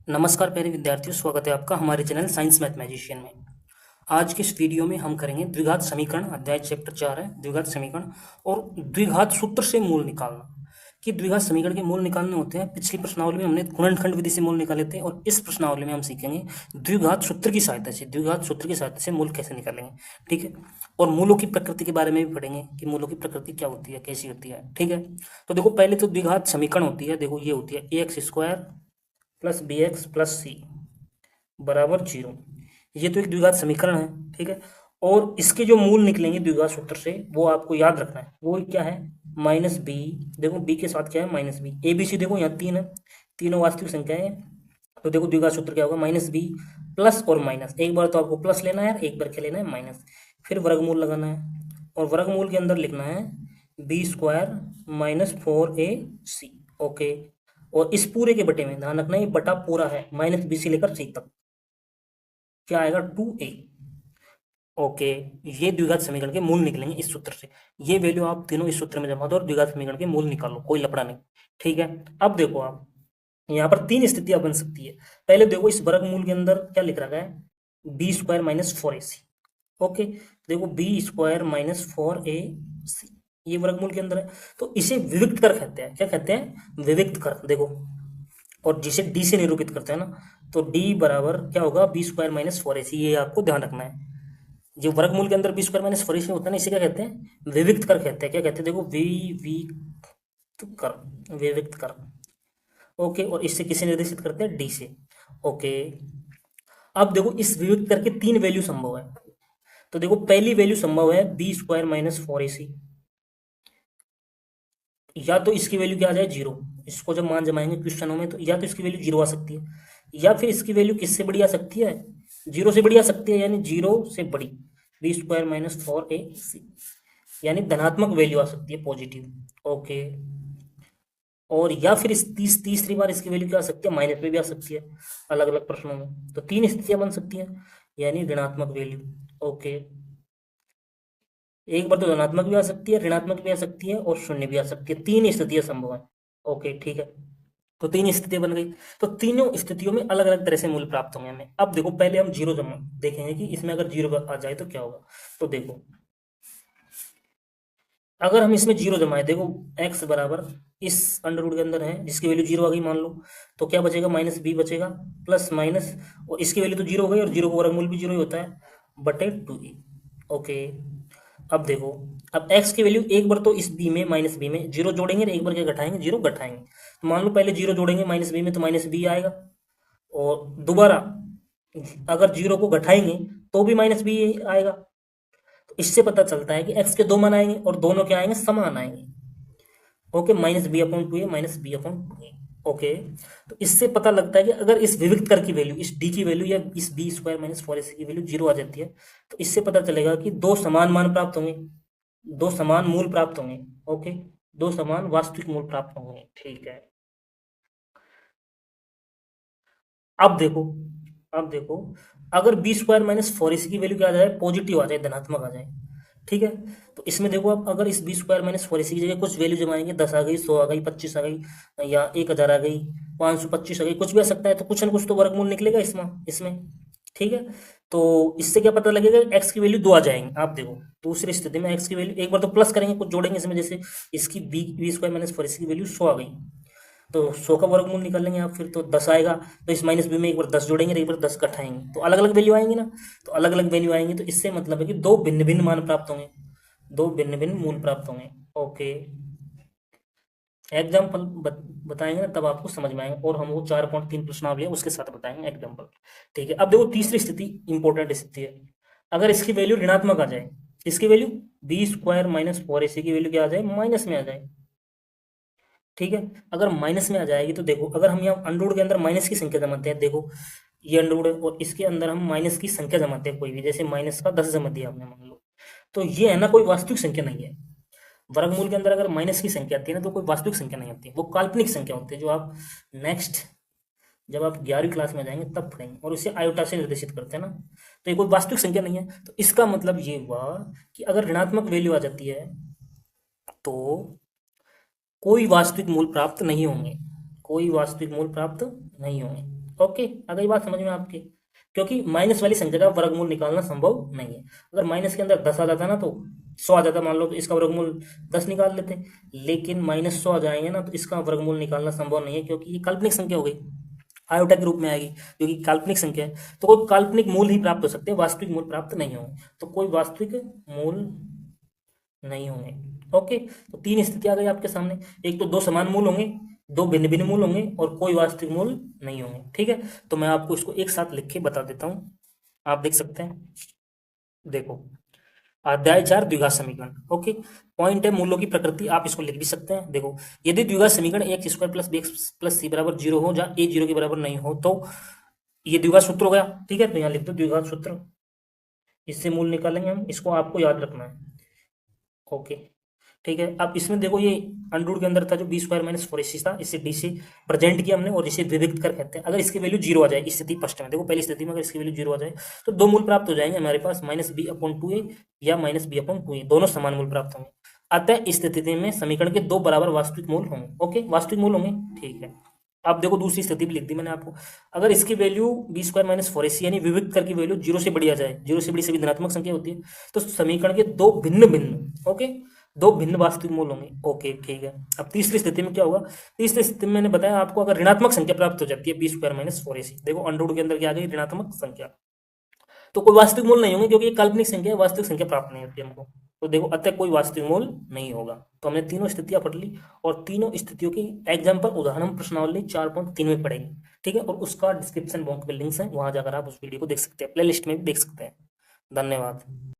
नमस्कार प्यारे विद्यार्थियों, स्वागत है आपका हमारे चैनल साइंस मैथ मैजिशियन में। आज के इस वीडियो में हम करेंगे द्विघात समीकरण। अध्याय चैप्टर 4 है द्विघात समीकरण और द्विघात सूत्र से मूल निकालना। कि द्विघात समीकरण के मूल निकालने होते हैं। पिछली प्रश्नावली में हमने गुणनखंड विधि से मूल निकाले थे और इस प्रश्नावली में हम सीखेंगे द्विघात सूत्र की सहायता से, द्विघात सूत्र की सहायता से मूल कैसे निकालेंगे। ठीक है। और मूलों की प्रकृति के बारे में भी पढ़ेंगे कि मूलों की प्रकृति क्या होती है, कैसी होती है। ठीक है। तो देखो, पहले तो द्विघात समीकरण होती है। देखो, ये होती है ax² plus b x plus c बराबर 0। ये तो एक द्विघात समीकरण है। ठीक है। और इसके जो मूल निकलेंगे द्विघात सूत्र से, वो आपको याद रखना है। वो क्या है? Minus B. देखो, बी के साथ क्या है? Minus b. A b c देखो, यहाँ 3 है, तीनों वास्तविक संख्याएं हैं। तो देखो, द्विघात सूत्र क्या होगा? माइनस बी प्लस और माइनस। एक बार तो आपको प्लस लेना है, एक बार क्या लेना है? माइनस। फिर वर्गमूल लगाना है और वर्गमूल के अंदर लिखना है b² माइनस 4ac। ओके। और इस पूरे के बटे में ध्यान रखना, ये बटा पूरा है, माइनस बी से लेकर सी तक। क्या आएगा? 2a। ओके। ये द्विघात समीकरण के मूल निकलेंगे इस सूत्र से। ये वैल्यू आप तीनों इस सूत्र में जमा दो और द्विघात समीकरण के मूल निकालो, कोई लफड़ा नहीं। ठीक है। अब देखो, आप यहाँ पर तीन स्थितियां बन सकती है। पहले देखो, इस वर्गमूल के अंदर क्या लिख रखा है? b² minus 4ac। ओके। देखो, b² माइनस 4ac, ये वर्गमूल के अंदर है। तो इसे विविक्त कर कहते हैं। क्या कहते हैं? विविक्त कर। देखो, और जिसे डी से निरूपित करते हैं ना, तो डी बराबर क्या होगा? b² minus 4ac। ये आपको ध्यान रखना है। जो वर्गमूल के अंदर b² माइनस 4ac होता है ना, इसे क्या कहते हैं? विविक्त कर कहते हैं। क्या कहते हैं? देखो, विविक्त कर, विविक्त कर। ओके। और इससे किसे निर्देशित करते हैं? डी से। ओके। अब देखो, इस विविक्त कर के तीन वैल्यू संभव है। तो देखो, पहली वैल्यू संभव है b² माइनस 4ac। या तो इसकी वैल्यू क्या आ जाए? 0। इसको जब मान जमाएंगे क्वेश्चनों में, तो या तो इसकी वैल्यू 0 आ सकती है, या फिर इसकी वैल्यू किससे बड़ी आ सकती है? 0 से बड़ी आ सकती है, यानी 0 से बड़ी b² माइनस 4ac, यानी धनात्मक वैल्यू आ सकती है, पॉजिटिव। ओके। और या फिर इस तीसरी बार इसकी वैल्यू क्या आ सकती है? माइनस में भी आ सकती है, अलग अलग प्रश्नों में। तो तीन स्थितियां बन सकती हैं, यानी ऋणात्मक वैल्यू। ओके। एक बार तो धनात्मक भी आ सकती है, ऋणात्मक भी आ सकती है और शून्य भी आ सकती है। तीन स्थितियां संभव है। ओके, ठीक है। तो तीन स्थितियां बन गई। तो तीनों स्थितियों में अलग अलग तरह से मूल प्राप्त होंगे हमें। अब देखो, पहले हम जीरो जमा देखेंगे कि इसमें अगर जीरो आ जाए तो क्या होगा। तो देखो, अगर हम इसमें जीरो जमाए, देखो x बराबर इस अंडर रूट के अंदर है जिसकी वैल्यू जीरो आ गई मान लो, तो क्या बचेगा? माइनस बी बचेगा प्लस माइनस, और इसकी वैल्यू तो जीरो हो गई और जीरो का वर्गमूल भी जीरो ही होता है, बटे 2e। ओके। अब देखो, अब x की वैल्यू एक बार तो इस b में, माइनस बी में जीरो जोड़ेंगे और एक बार क्या घटाएंगे? जीरो घटाएंगे। तो मान लो पहले जीरो जोड़ेंगे माइनस बी में, तो माइनस बी आएगा। और दोबारा अगर जीरो को घटाएंगे तो भी माइनस बी आएगा। तो इससे पता चलता है कि x के दो मान आएंगे और दोनों क्या आएंगे? समान आएंगे। Okay. Minus b upon 2a minus b upon 2a। Okay. तो इससे पता लगता है कि अगर इस विविक्त कर की वैल्यू, इस डी की वैल्यू या इस b² माइनस 4ac की वैल्यू जीरो आ जाती है, तो इससे पता चलेगा कि दो समान मान प्राप्त होंगे, दो समान मूल प्राप्त होंगे। ओके। दो समान वास्तविक मूल प्राप्त होंगे। ठीक है। अब देखो, अब देखो, अगर b² माइनस 4ac की वैल्यू क्या आ जाए? पॉजिटिव आ जाए, धनात्मक आ जाए। ठीक है। तो इसमें देखो, आप अगर इस b² माइनस 4ac की जगह कुछ वैल्यू जमाएंगे, 10 आ गई, 100 आ गई, 25 आ गई, या 1000 आ गई, 525 आ गई, कुछ भी आ सकता है। तो कुछ ना कुछ तो वर्गमूल निकलेगा इसमें इसमें ठीक है। तो इससे क्या पता लगेगा? x की वैल्यू 2 आ जाएंगे। आप देखो, दूसरी स्थिति में x की वैल्यू एक बार तो प्लस करेंगे, कुछ जोड़ेंगे इसमें, जैसे इसकी b² माइनस 4ac की वैल्यू 100 आ गई, तो 100 का वर्गमूल निकाल लेंगे आप, फिर तो 10 आएगा। तो इस माइनस बी में एक बार 10 जोड़ेंगे और एक बार 10 घटाएंगे, तो अलग अलग वैल्यू आएंगी ना। तो अलग अलग वैल्यू आएंगी, तो इससे मतलब है कि दो भिन्न भिन्न मान प्राप्त होंगे, दो भिन्न भिन्न मूल प्राप्त होंगे। ओके। एग्जाम्पल बताएंगे ना, तब आपको समझ में आएंगे। और हम वो 4.3 प्रश्नावली है उसके साथ बताएंगे एग्जाम्पल। ठीक है। अब देखो, तीसरी स्थिति इंपॉर्टेंट स्थिति है। अगर इसकी वैल्यू ऋणात्मक आ जाए, इसकी वैल्यू b² माइनस 4ac की वैल्यू क्या आ जाए? माइनस में आ जाए। ठीक है। अगर माइनस में आ जाएगी, तो देखो, अगर हम यहाँ अंडरवुड के अंदर माइनस की संख्या जमाते हैं, देखो ये अंडरवुड है और इसके अंदर हम माइनस की संख्या जमाते हैं, कोई भी, जैसे माइनस का 10 जमा दिया आपने मान लो, तो ये है ना, कोई वास्तविक संख्या नहीं है। वर्गमूल के अंदर अगर माइनस की संख्या आती है ना, तो कोई वास्तविक संख्या नहीं आती है, वो काल्पनिक संख्या होती है, जो आप नेक्स्ट जब आप 11वीं क्लास में जाएंगे तब पढ़ेंगे, और इसे आयोटा से निर्देशित करते हैं ना। तो ये कोई वास्तविक संख्या नहीं है। तो इसका मतलब ये हुआ कि अगर ऋणात्मक वैल्यू आ जाती है, तो कोई वास्तविक मूल प्राप्त नहीं होंगे, कोई वास्तविक मूल प्राप्त नहीं होंगे। ओके, आ गई बात समझ में आपके? क्योंकि माइनस वाली संख्या का वर्गमूल निकालना संभव नहीं है। अगर माइनस के अंदर 10 आ जाता ना तो 100 आ जाता मान लो, तो इसका वर्गमूल 10 निकाल लेते। लेकिन -100 आ जाएंगे ना तो इसका वर्गमूल निकालना संभव नहीं है, क्योंकि ये काल्पनिक संख्या हो गई, आयोटा के रूप में आएगी, क्योंकि काल्पनिक संख्या है। तो कोई काल्पनिक मूल ही प्राप्त हो सकते हैं, वास्तविक मूल प्राप्त नहीं होंगे। तो कोई वास्तविक मूल नहीं होंगे। ओके, तो तीन स्थिति आ गई आपके सामने। एक तो दो समान मूल होंगे, दो भिन्न भिन्न मूल होंगे, और कोई वास्तविक मूल नहीं होंगे। ठीक है, तो मैं आपको इसको एक साथ लिख के बता देता हूं, आप देख सकते हैं। देखो, अध्याय 4 द्विघात समीकरण। ओके, पॉइंट है मूलों की प्रकृति, आप इसको लिख भी सकते हैं। देखो, यदि द्विघात समीकरण x square plus b x plus c बराबर 0 हो, जहां ए 0 के बराबर नहीं हो, तो ये द्विघात सूत्र हो गया। ठीक है, तो यहाँ लिख दो द्विघात सूत्र, इससे मूल निकालेंगे हम, इसको आपको याद रखना है। ओके, ठीक है। अब इसमें देखो, ये अंडर के अंदर था जो बी स्क्वायर माइनस 4ac था, इसे डी से प्रेजेंट किया हमने और इसे विविक्त कर कहते हैं। अगर इसकी वैल्यू 0 आ जाए, स्थिति फर्स्ट में देखो, पहली स्थिति में अगर इसकी वैल्यू 0 आ जाए तो दो मूल प्राप्त हो जाएंगे हमारे पास, -b/2a या -b/2a, दोनों समान मूल प्राप्त होंगे। अतः इस स्थिति में समीकरण के दो बराबर वास्तविक मूल होंगे। ओके, वास्तविक मूल होंगे। ठीक है, अब देखो दूसरी स्थिति भी लिख दी मैंने आपको। अगर इसकी value B square minus 4ac यानी विविक्त कर की वैल्यू 0 से बड़ी आ जाए, 0 से बड़ी सभी धनात्मक संख्या होती है, तो समीकरण के दो भिन्न भिन्न, ओके, दो भिन्न वास्तविक मूल होंगे। ओके, ठीक है। अब तीसरी स्थिति में क्या होगा? तीसरी स्थिति में मैंने बताया आपको, अगर ऋणात्मक संख्या प्राप्त हो जाती है बी स्क्वायर माइनस 4ac, देखो अंडर के अंदर क्या आ गई? ऋणात्मक संख्या, तो कोई वास्तविक मूल नहीं होंगे, क्योंकि ये काल्पनिक संख्या है, वास्तविक संख्या प्राप्त नहीं होती हमको। तो देखो, अतः कोई वास्तविक मूल नहीं होगा। तो हमने तीनों स्थितियां पढ़ ली, और तीनों स्थितियों की एग्जाम्पल उदाहरण हम प्रश्नावली 4.3 में पढ़ेंगे। ठीक है, और उसका डिस्क्रिप्शन बॉक्स में लिंक्स है, वहां जाकर आप उस वीडियो को देख सकते हैं, प्ले लिस्ट में भी देख सकते हैं। धन्यवाद।